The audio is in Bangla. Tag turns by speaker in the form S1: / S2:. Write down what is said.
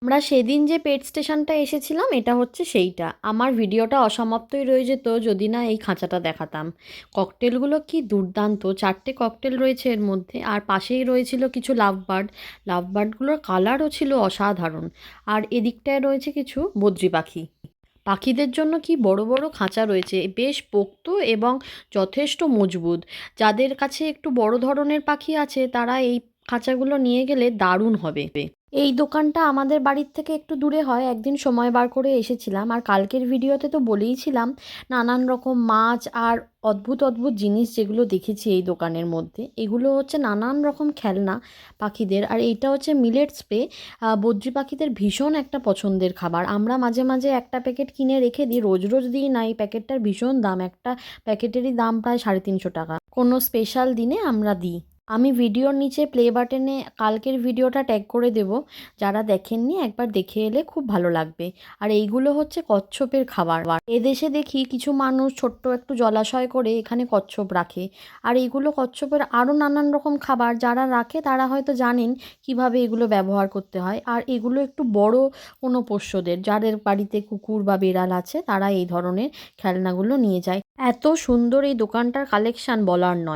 S1: আমরা সেদিন যে পেট স্টেশনটা এসেছিলাম এটা হচ্ছে সেইটা। আমার ভিডিওটা অসমাপ্তই রয়ে যেত যদি না এই খাঁচাটা দেখাতাম। ককটেলগুলো কি দুর্দান্ত, 4টে ককটেল রয়েছে এর মধ্যে, আর পাশেই রয়েছিল কিছু লাভ বার্ড। লাভ বার্ডগুলোর কালারও ছিল অসাধারণ। আর এদিকটায় রয়েছে কিছু বদ্রি পাখি। পাখিদের জন্য কি বড় বড় খাঁচা রয়েছে, বেশ পোক্ত এবং যথেষ্ট মজবুত। যাদের কাছে একটু বড় ধরনের পাখি আছে তারা এই খাঁচাগুলো নিয়ে গেলে দারুণ হবে। এই দোকানটা আমাদের বাড়ির থেকে একটু দূরে হয়। একদিন সময় বার করে এসেছিলাম, আর কালকের ভিডিওতে তো বলেইছিলাম নানান রকম মাছ আর অদ্ভুত অদ্ভুত জিনিস যেগুলো দেখেছি এই দোকানের মধ্যে। এগুলো হচ্ছে নানান রকম খেলনা পাখিদের, আর এইটা হচ্ছে মিলেট স্প্রে। বদ্রি পাখিদের ভীষণ একটা পছন্দের খাবার। আমরা মাঝে মাঝে একটা প্যাকেট কিনে রেখে দিই, রোজ রোজ দিই না। এই প্যাকেটটার ভীষণ দাম, একটা প্যাকেটেরই দাম প্রায় 350 টাকা। কোনো স্পেশাল দিনে আমরা দিই। আমি ভিডিওর নিচে প্লে বাটনে কালকের ভিডিওটা ট্যাগ করে দেব। যারা দেখেননি একবার দেখে এলে খুব ভালো লাগবে। আর এইগুলো হচ্ছে কচ্ছপের খাবার। এদেশে দেখি কিছু মানুষ ছোট্ট একটু জলাশয় করে এখানে কচ্ছপ রাখে। আর এইগুলো কচ্ছপের আরও নানান রকম খাবার যারা রাখে তারা হয়তো জানেন কিভাবে এগুলো ব্যবহার করতে হয়। আর এগুলো একটু বড় কোনো পোষ্যদের, যাদের বাড়িতে কুকুর বা বেড়াল আছে, তারা এই ধরনের খেলনাগুলো নিয়ে যায়। এত সুন্দর এই দোকানটার কালেকশন বলার নয়।